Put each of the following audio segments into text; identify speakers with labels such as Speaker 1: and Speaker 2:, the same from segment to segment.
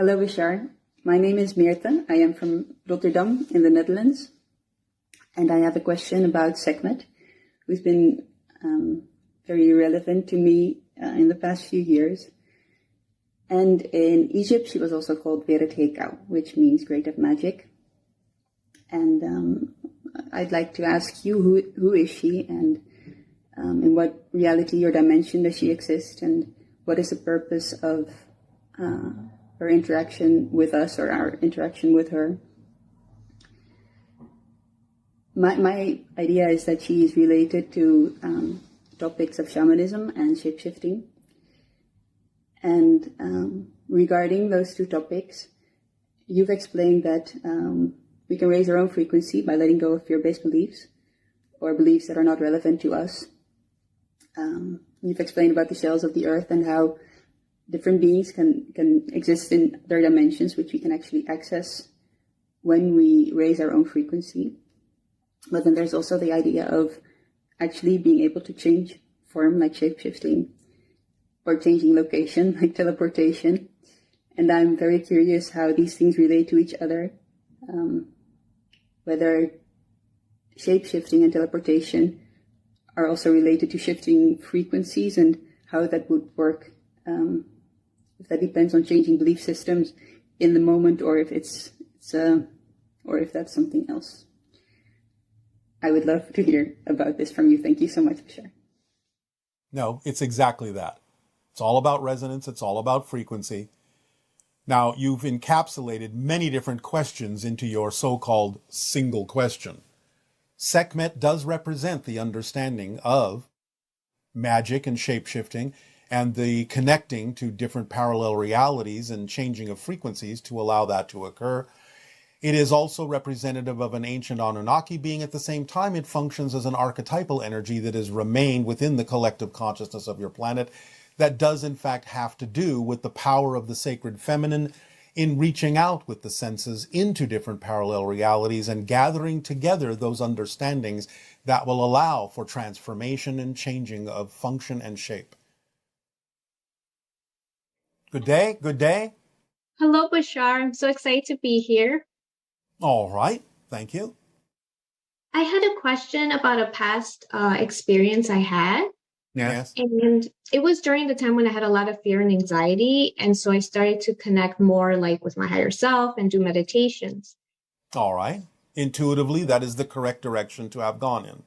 Speaker 1: Hello, Bashar. My name is Meerte. I am from Rotterdam in the Netherlands. And I have a question about Sekhmet, who's been very relevant to me in the past few years. And in Egypt, she was also called Weret Hekau, which means great of magic. And I'd like to ask you, who is she, and in what reality or dimension does she exist, and what is the purpose of her interaction with us, or our interaction with her? My idea is that she is related to topics of shamanism and shapeshifting. And regarding those two topics, you've explained that we can raise our own frequency by letting go of fear-based beliefs or beliefs that are not relevant to us. You've explained about the shells of the earth and how different beings can exist in their dimensions, which we can actually access when we raise our own frequency. But then there's also the idea of actually being able to change form, like shape-shifting, or changing location, like teleportation. And I'm very curious how these things relate to each other, whether shape-shifting and teleportation are also related to shifting frequencies, and how that would work, if that depends on changing belief systems in the moment, or if or if that's something else. I would love to hear about this from you. Thank you so much, Bashar.
Speaker 2: No, it's exactly that. It's all about resonance. It's all about frequency. Now, you've encapsulated many different questions into your so-called single question. Sekhmet does represent the understanding of magic and shape-shifting and the connecting to different parallel realities and changing of frequencies to allow that to occur. It is also representative of an ancient Anunnaki being. At the same time, it functions as an archetypal energy that has remained within the collective consciousness of your planet, that does in fact have to do with the power of the sacred feminine in reaching out with the senses into different parallel realities and gathering together those understandings that will allow for transformation and changing of function and shape. Good day, good day.
Speaker 3: Hello, Bashar. I'm so excited to be here.
Speaker 2: All right, thank you.
Speaker 3: I had a question about a past experience I had.
Speaker 2: Yes.
Speaker 3: And it was during the time when I had a lot of fear and anxiety. And so I started to connect more like with my higher self and do meditations.
Speaker 2: All right. Intuitively, that is the correct direction to have gone in.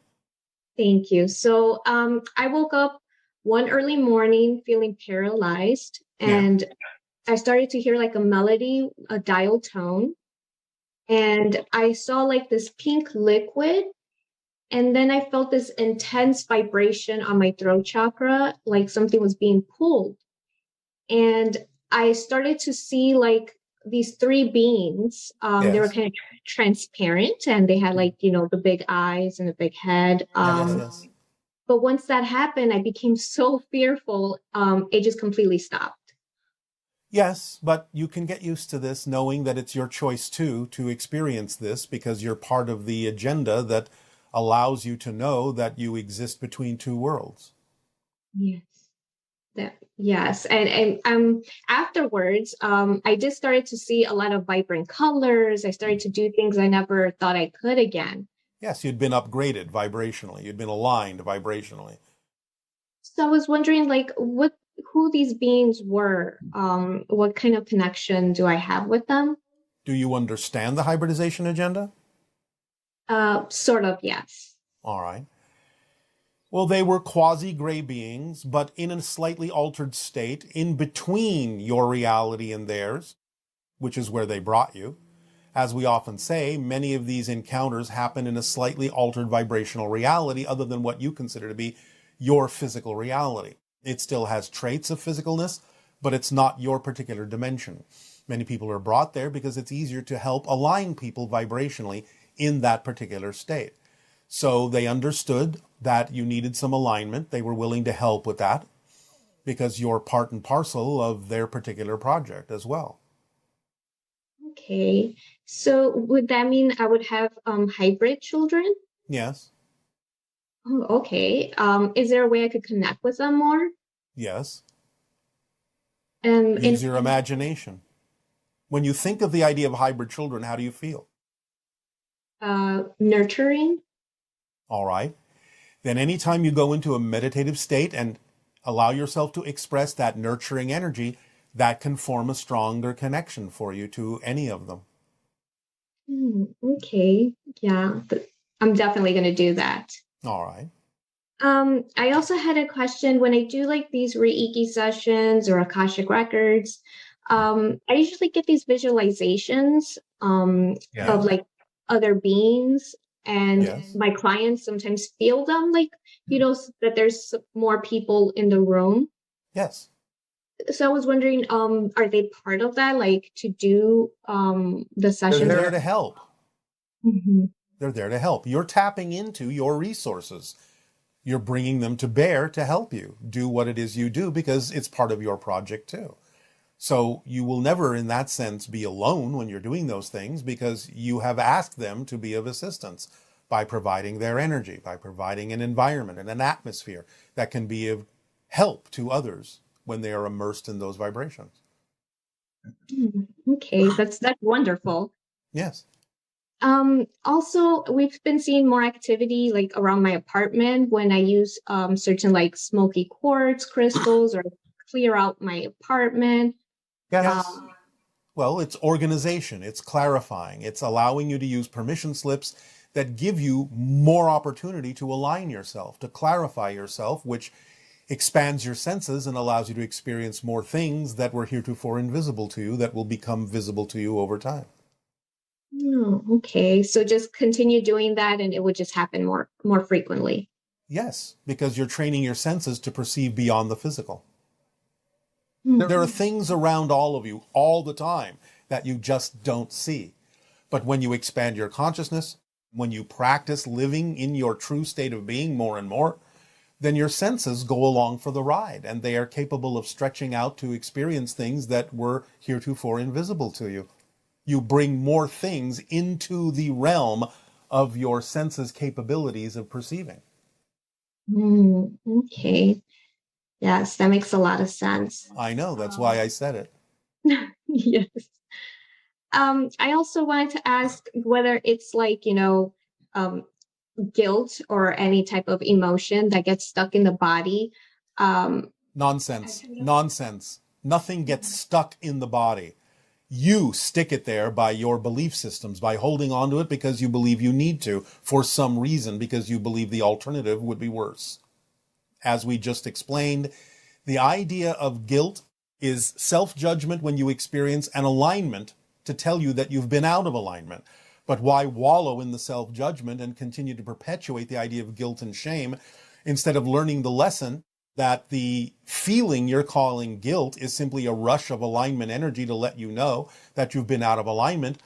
Speaker 3: Thank you. So I woke up one early morning feeling paralyzed, and I started to hear like a melody, a dial tone. And I saw like this pink liquid. And then I felt this intense vibration on my throat chakra, like something was being pulled. And I started to see like these three beings. They were kind of transparent, and they had like, the big eyes and the big head.
Speaker 2: Yes.
Speaker 3: But once that happened, I became so fearful, it just completely stopped.
Speaker 2: Yes, but you can get used to this, knowing that it's your choice too to experience this, because you're part of the agenda that allows you to know that you exist between two worlds.
Speaker 3: Yes. And afterwards, I just started to see a lot of vibrant colors. I started to do things I never thought I could again.
Speaker 2: Yes, you'd been upgraded vibrationally. You'd been aligned vibrationally.
Speaker 3: So I was wondering, like, who these beings were. What kind of connection do I have with them?
Speaker 2: Do you understand the hybridization agenda?
Speaker 3: Sort of, yes.
Speaker 2: All right. Well, they were quasi-gray beings, but in a slightly altered state, in between your reality and theirs, which is where they brought you. As we often say, many of these encounters happen in a slightly altered vibrational reality other than what you consider to be your physical reality. It still has traits of physicalness, but it's not your particular dimension. Many people are brought there because it's easier to help align people vibrationally in that particular state. So they understood that you needed some alignment. They were willing to help with that because you're part and parcel of their particular project as well.
Speaker 3: Okay. So would that mean I would have hybrid children?
Speaker 2: Yes.
Speaker 3: Oh, okay. Is there a way I could connect with them more?
Speaker 2: Yes. Use your imagination. When you think of the idea of hybrid children, how do you feel?
Speaker 3: Nurturing.
Speaker 2: All right. Then anytime you go into a meditative state and allow yourself to express that nurturing energy, that can form a stronger connection for you to any of them.
Speaker 3: Okay. Yeah. I'm definitely going to do that.
Speaker 2: All right.
Speaker 3: I also had a question when I do like these Reiki sessions or Akashic records. I usually get these visualizations of like other beings, and my clients sometimes feel them, like, that there's more people in the room.
Speaker 2: Yes.
Speaker 3: So I was wondering, are they part of that, like to do the sessions?
Speaker 2: They're there to help.
Speaker 3: Mm-hmm.
Speaker 2: They're there to help. You're tapping into your resources. You're bringing them to bear to help you do what it is you do, because it's part of your project too. So you will never, in that sense, be alone when you're doing those things, because you have asked them to be of assistance by providing their energy, by providing an environment and an atmosphere that can be of help to others when they are immersed in those vibrations.
Speaker 3: Okay, that's wonderful.
Speaker 2: Yes.
Speaker 3: Also, we've been seeing more activity like around my apartment when I use certain like smoky quartz crystals or clear out my apartment.
Speaker 2: Yes. Well, it's organization, it's clarifying, it's allowing you to use permission slips that give you more opportunity to align yourself, to clarify yourself, which expands your senses and allows you to experience more things that were heretofore invisible to you, that will become visible to you over time.
Speaker 3: Oh, okay. So just continue doing that and it would just happen more frequently.
Speaker 2: Yes, because you're training your senses to perceive beyond the physical. There are things around all of you all the time that you just don't see. But when you expand your consciousness, when you practice living in your true state of being more and more, then your senses go along for the ride, and they are capable of stretching out to experience things that were heretofore invisible to you. You bring more things into the realm of your senses' capabilities of perceiving.
Speaker 3: Okay. Yes, that makes a lot of sense.
Speaker 2: I know, that's why I said it.
Speaker 3: Yes. I also wanted to ask whether it's like, guilt or any type of emotion that gets stuck in the body.
Speaker 2: Nonsense. Nothing gets stuck in the body. You stick it there by your belief systems, by holding on to it because you believe you need to, for some reason, because you believe the alternative would be worse. As we just explained, the idea of guilt is self-judgment when you experience an alignment to tell you that you've been out of alignment. But why wallow in the self-judgment and continue to perpetuate the idea of guilt and shame instead of learning the lesson that the feeling you're calling guilt is simply a rush of alignment energy to let you know that you've been out of alignment,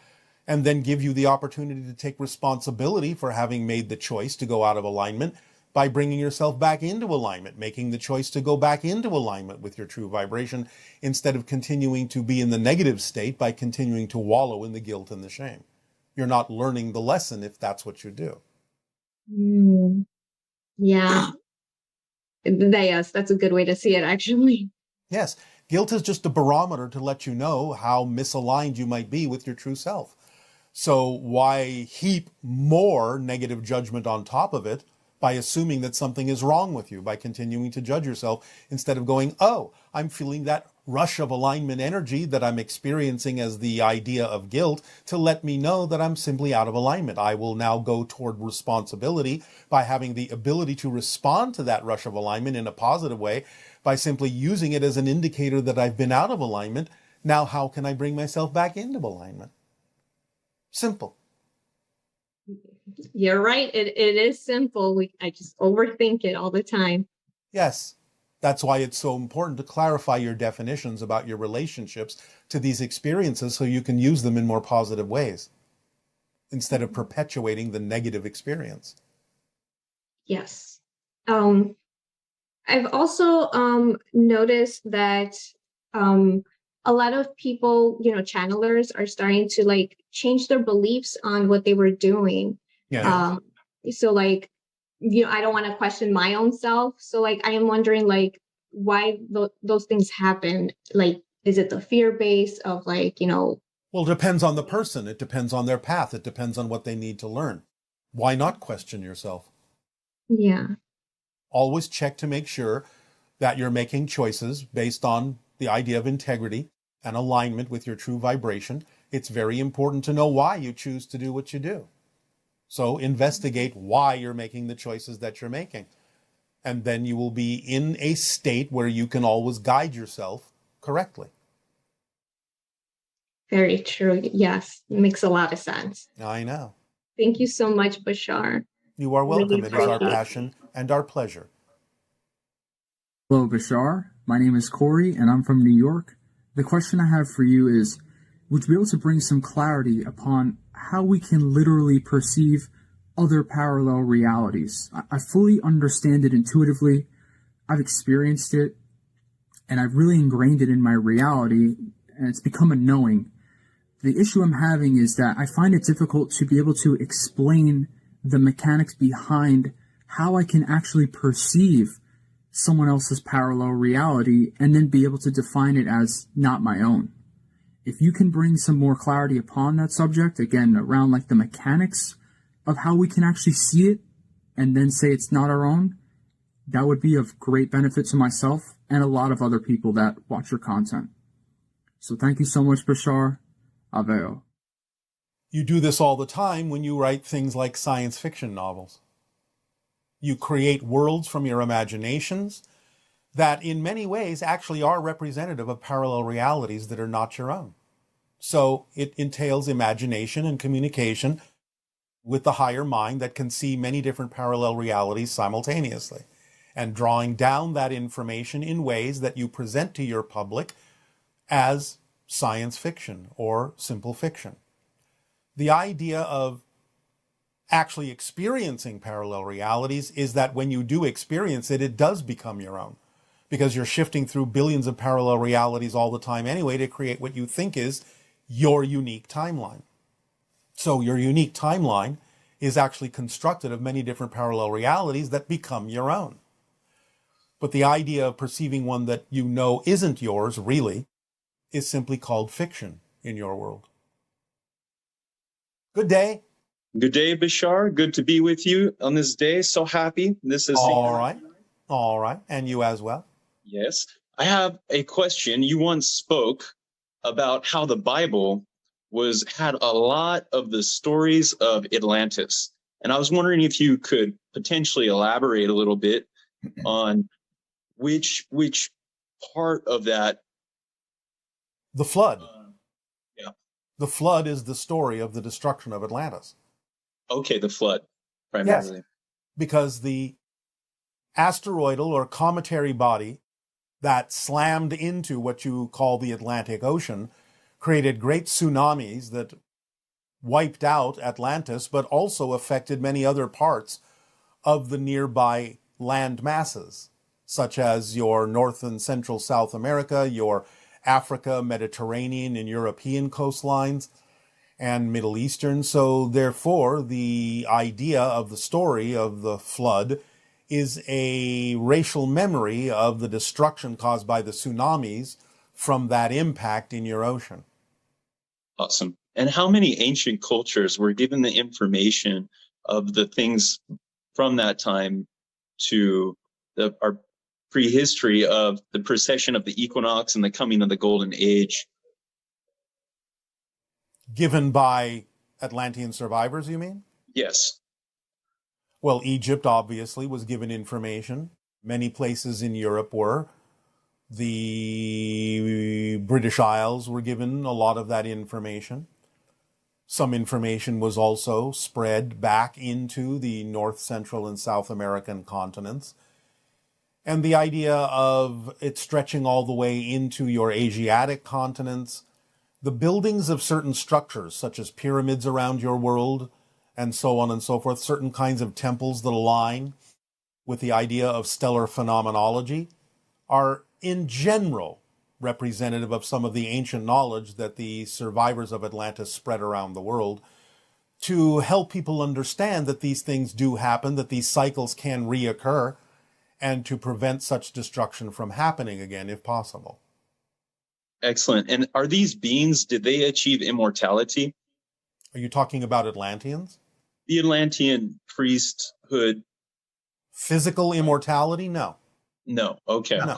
Speaker 2: and then give you the opportunity to take responsibility for having made the choice to go out of alignment by bringing yourself back into alignment, making the choice to go back into alignment with your true vibration instead of continuing to be in the negative state by continuing to wallow in the guilt and the shame. You're not learning the lesson if that's what you do.
Speaker 3: Yeah. Yes, that's a good way to see it, actually.
Speaker 2: Yes. Guilt is just a barometer to let you know how misaligned you might be with your true self. So why heap more negative judgment on top of it by assuming that something is wrong with you, by continuing to judge yourself instead of going, oh, I'm feeling that rush of alignment energy that I'm experiencing as the idea of guilt to let me know that I'm simply out of alignment. I will now go toward responsibility by having the ability to respond to that rush of alignment in a positive way by simply using it as an indicator that I've been out of alignment. Now, how can I bring myself back into alignment? Simple.
Speaker 3: You're right. It is simple. I just overthink it all the time.
Speaker 2: Yes. That's why it's so important to clarify your definitions about your relationships to these experiences so you can use them in more positive ways instead of perpetuating the negative experience.
Speaker 3: Yes. I've also noticed that a lot of people, channelers are starting to like change their beliefs on what they were doing.
Speaker 2: Yeah.
Speaker 3: So like, I don't want to question my own self. So like, I am wondering like why those things happen. Like, is it the fear base of like,
Speaker 2: Well, it depends on the person. It depends on their path. It depends on what they need to learn. Why not question yourself?
Speaker 3: Yeah.
Speaker 2: Always check to make sure that you're making choices based on the idea of integrity and alignment with your true vibration. It's very important to know why you choose to do what you do. So investigate why you're making the choices that you're making. And then you will be in a state where you can always guide yourself correctly.
Speaker 3: Very true. Yes, it makes a lot of sense.
Speaker 2: I know.
Speaker 3: Thank you so much, Bashar.
Speaker 2: You are welcome.
Speaker 3: Really
Speaker 2: It is our
Speaker 3: appreciate it.
Speaker 2: passion and our pleasure.
Speaker 4: Hello, Bashar. My name is Corey, and I'm from New York. The question I have for you is, would you be able to bring some clarity upon how we can literally perceive other parallel realities? I fully understand it intuitively. I've experienced it, and I've really ingrained it in my reality, and it's become a knowing. The issue I'm having is that I find it difficult to be able to explain the mechanics behind how I can actually perceive someone else's parallel reality and then be able to define it as not my own. If you can bring some more clarity upon that subject, again, around like the mechanics of how we can actually see it and then say it's not our own, that would be of great benefit to myself and a lot of other people that watch your content. So thank you so much, Bashar. Aveo.
Speaker 2: You do this all the time when you write things like science fiction novels. You create worlds from your imaginations that in many ways actually are representative of parallel realities that are not your own. So it entails imagination and communication with the higher mind that can see many different parallel realities simultaneously, and drawing down that information in ways that you present to your public as science fiction or simple fiction. The idea of actually experiencing parallel realities is that when you do experience it, it does become your own, because you're shifting through billions of parallel realities all the time anyway to create what you think is your unique timeline. So your unique timeline is actually constructed of many different parallel realities that become your own. But the idea of perceiving one that you know isn't yours really is simply called fiction in your world. Good day.
Speaker 5: Good day, Bashar. Good to be with you on this day. So happy. This is
Speaker 2: All right. All right. And you as well.
Speaker 5: Yes. I have a question. You once spoke about how the Bible had a lot of the stories of Atlantis. And I was wondering if you could potentially elaborate a little bit on which part of that.
Speaker 2: The flood.
Speaker 5: Yeah.
Speaker 2: The flood is the story of the destruction of Atlantis.
Speaker 5: Okay, the flood, primarily.
Speaker 2: Yes, because the asteroidal or cometary body that slammed into what you call the Atlantic Ocean created great tsunamis that wiped out Atlantis, but also affected many other parts of the nearby land masses, such as your North and Central South America, your Africa, Mediterranean, and European coastlines, and Middle Eastern. So therefore, the idea of the story of the flood is a racial memory of the destruction caused by the tsunamis from that impact in your ocean.
Speaker 5: Awesome. And how many ancient cultures were given the information of the things from that time to our prehistory of the precession of the equinox and the coming of the golden age?
Speaker 2: Given by Atlantean survivors, you mean?
Speaker 5: Yes.
Speaker 2: Well, Egypt obviously was given information. Many places in Europe were. The British Isles were given a lot of that information. Some information was also spread back into the North, Central, and South American continents. And the idea of it stretching all the way into your Asiatic continents, the buildings of certain structures, such as pyramids around your world, and so on and so forth, certain kinds of temples that align with the idea of stellar phenomenology, are in general representative of some of the ancient knowledge that the survivors of Atlantis spread around the world to help people understand that these things do happen, that these cycles can reoccur, and to prevent such destruction from happening again if possible.
Speaker 5: Excellent. And are these beings, did they achieve immortality?
Speaker 2: Are you talking about Atlanteans?
Speaker 5: The Atlantean priesthood?
Speaker 2: Physical immortality? No.
Speaker 5: No. Okay.
Speaker 2: No.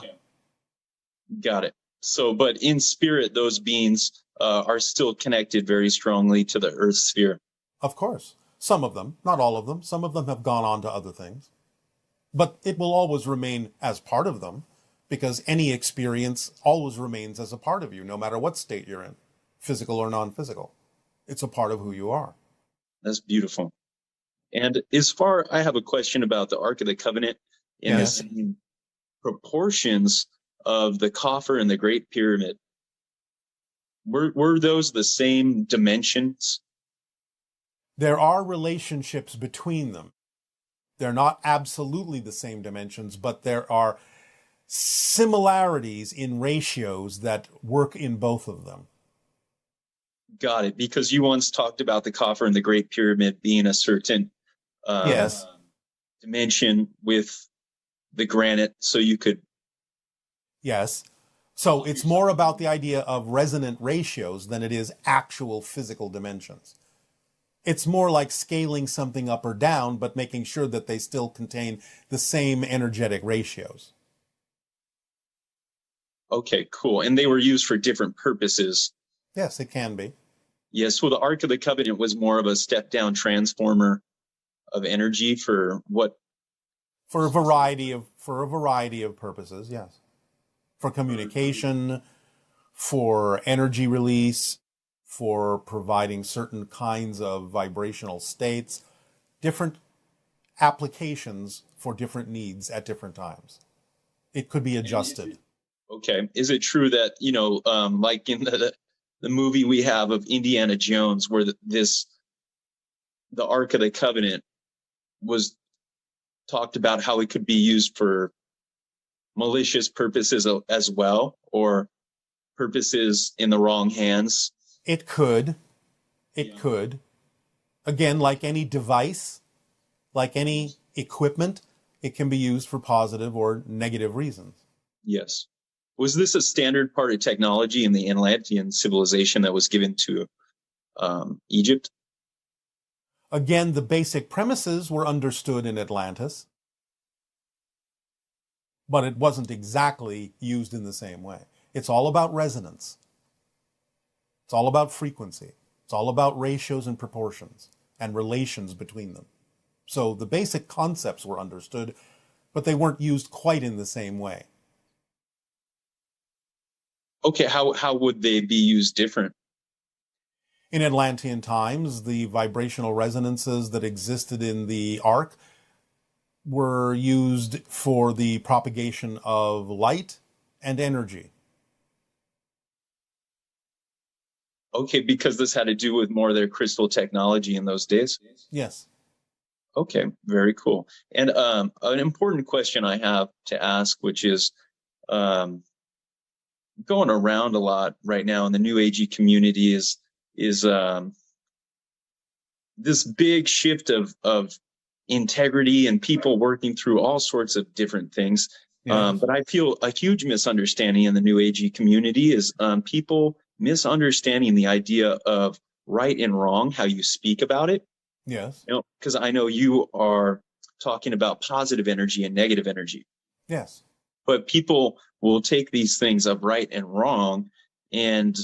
Speaker 5: Got it. So, but in spirit, those beings are still connected very strongly to the earth sphere.
Speaker 2: Of course. Some of them, not all of them. Some of them have gone on to other things. But it will always remain as part of them, because any experience always remains as a part of you, no matter what state you're in, physical or non-physical. It's a part of who you are.
Speaker 5: That's beautiful. And I have a question about the Ark of the Covenant in the same proportions of the coffer and the Great Pyramid. Were those the same dimensions?
Speaker 2: There are relationships between them. They're not absolutely the same dimensions, but there are similarities in ratios that work in both of them.
Speaker 5: Got it. Because you once talked about the coffer and the Great Pyramid being a certain dimension with the granite, so you could...
Speaker 2: Yes. So it's more about the idea of resonant ratios than it is actual physical dimensions. It's more like scaling something up or down, but making sure that they still contain the same energetic ratios.
Speaker 5: Okay, cool. And they were used for different purposes.
Speaker 2: Yes, it can be.
Speaker 5: Yes, well, the Ark of the Covenant was more of a step-down transformer of energy for what?
Speaker 2: For a variety of purposes, yes. For communication, for energy release, for providing certain kinds of vibrational states, different applications for different needs at different times. It could be adjusted.
Speaker 5: Okay. Is it true that, like in the movie we have of Indiana Jones, where the Ark of the Covenant was talked about how it could be used for malicious purposes as well, or purposes in the wrong hands?
Speaker 2: It could. It could. Again, like any device, like any equipment, it can be used for positive or negative reasons.
Speaker 5: Yes. Was this a standard part of technology in the Atlantean civilization that was given to Egypt?
Speaker 2: Again, the basic premises were understood in Atlantis, but it wasn't exactly used in the same way. It's all about resonance. It's all about frequency. It's all about ratios and proportions and relations between them. So the basic concepts were understood, but they weren't used quite in the same way.
Speaker 5: Okay, how would they be used different?
Speaker 2: In Atlantean times, the vibrational resonances that existed in the Ark were used for the propagation of light and energy.
Speaker 5: Okay, because this had to do with more of their crystal technology in those days?
Speaker 2: Yes.
Speaker 5: Okay, very cool. And an important question I have to ask, which is going around a lot right now in the New Agey community, is this big shift of integrity and people working through all sorts of different things. Yes. But I feel a huge misunderstanding in the New Agey community is people misunderstanding the idea of right and wrong, how you speak about it.
Speaker 2: Yes.
Speaker 5: Because I know you are talking about positive energy and negative energy.
Speaker 2: Yes.
Speaker 5: But people will take these things of right and wrong and,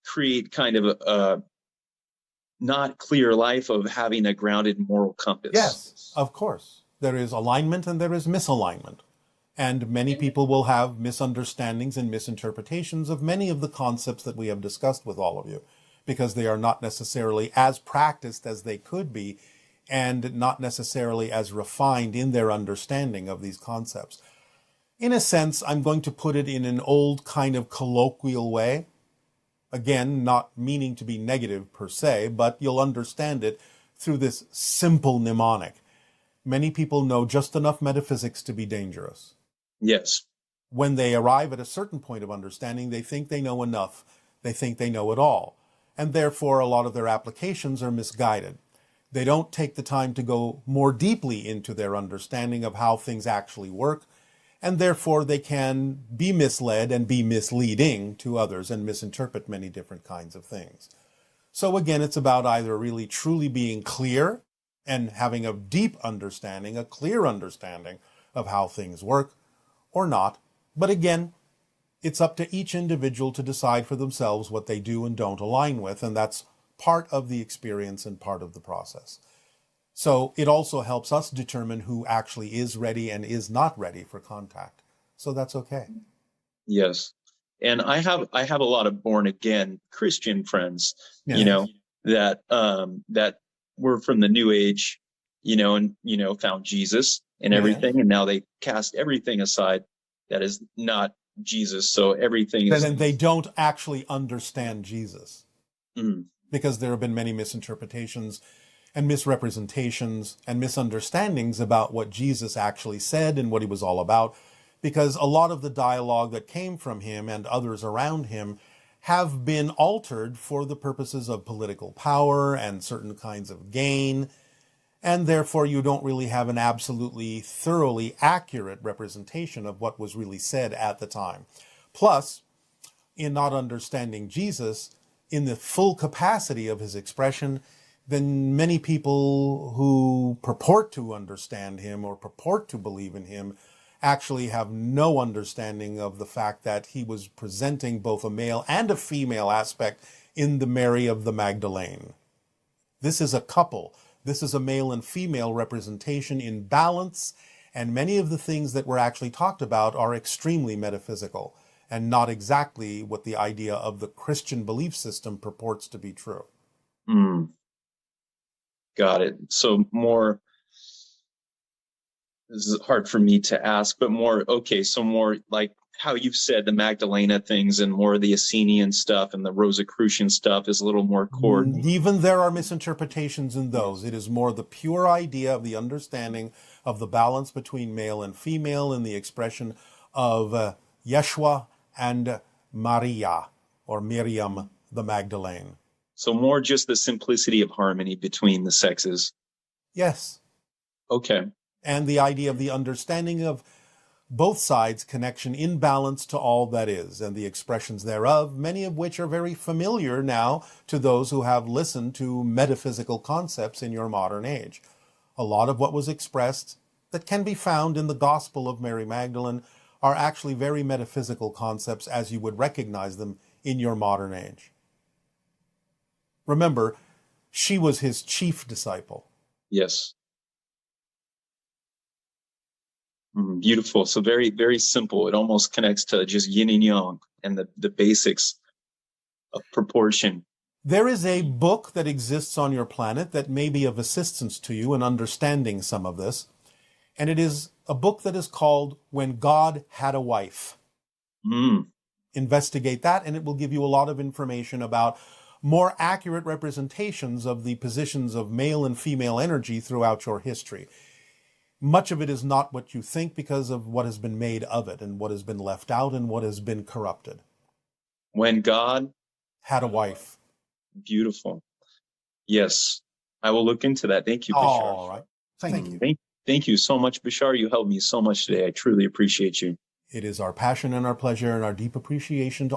Speaker 5: create kind of a not clear life of having a grounded moral compass.
Speaker 2: Yes, of course. There is alignment and there is misalignment. And many people will have misunderstandings and misinterpretations of many of the concepts that we have discussed with all of you, because they are not necessarily as practiced as they could be and not necessarily as refined in their understanding of these concepts. In a sense, I'm going to put it in an old kind of colloquial way. Again, not meaning to be negative per se, but you'll understand it through this simple mnemonic. Many people know just enough metaphysics to be dangerous.
Speaker 5: Yes.
Speaker 2: When they arrive at a certain point of understanding, they think they know enough. They think they know it all. And therefore, a lot of their applications are misguided. They don't take the time to go more deeply into their understanding of how things actually work. and therefore they can be misled and be misleading to others and misinterpret many different kinds of things. So again, it's about either really truly being clear and having a deep understanding, a clear understanding of how things work, or not. But again, it's up to each individual to decide for themselves what they do and don't align with, and that's part of the experience and part of the process. So it also helps us determine who actually is ready and is not ready for contact. So that's okay.
Speaker 5: Yes. And I have a lot of born again Christian friends,
Speaker 2: Yes.
Speaker 5: you know, that that were from the New Age, and found Jesus and everything,
Speaker 2: Yes.
Speaker 5: and now they cast everything aside that is not Jesus. So everything is.
Speaker 2: And they don't actually understand Jesus,
Speaker 5: Mm.
Speaker 2: because there have been many misinterpretations and misrepresentations and misunderstandings about what Jesus actually said and what he was all about, because a lot of the dialogue that came from him and others around him have been altered for the purposes of political power and certain kinds of gain, and therefore you don't really have an absolutely thoroughly accurate representation of what was really said at the time. Plus, in not understanding Jesus in the full capacity of his expression, then many people who purport to understand him or purport to believe in him actually have no understanding of the fact that he was presenting both a male and a female aspect in the Mary of the Magdalene. This is a couple. This is a male and female representation in balance, and many of the things that were actually talked about are extremely metaphysical and not exactly what the idea of the Christian belief system purports to be true.
Speaker 5: Mm. Got it. So more, this is hard for me to ask, but more like how you've said the Magdalena things and more of the Essenian stuff and the Rosicrucian stuff is a little more coordinated.
Speaker 2: Even there are misinterpretations in those. It is more the pure idea of the understanding of the balance between male and female in the expression of Yeshua and Maria, or Miriam the Magdalene.
Speaker 5: So more just the simplicity of harmony between the sexes.
Speaker 2: Yes.
Speaker 5: Okay.
Speaker 2: And the idea of the understanding of both sides' connection in balance to all that is, and the expressions thereof, many of which are very familiar now to those who have listened to metaphysical concepts in your modern age. A lot of what was expressed that can be found in the Gospel of Mary Magdalene are actually very metaphysical concepts as you would recognize them in your modern age. Remember, she was his chief disciple.
Speaker 5: Yes. Beautiful. So very, very simple. It almost connects to just yin and yang and the basics of proportion.
Speaker 2: There is a book that exists on your planet that may be of assistance to you in understanding some of this. And it is a book that is called When God Had a Wife. Investigate that, and it will give you a lot of information about more accurate representations of the positions of male and female energy throughout your history. Much of it is not what you think because of what has been made of it and what has been left out and what has been corrupted.
Speaker 5: When God
Speaker 2: Had a Wife.
Speaker 5: Beautiful. Yes, I will look into that. Thank you, Bashar.
Speaker 2: All right. Thank you.
Speaker 5: Thank you so much, Bashar. You helped me so much today. I truly appreciate you.
Speaker 2: It is our passion and our pleasure and our deep appreciation to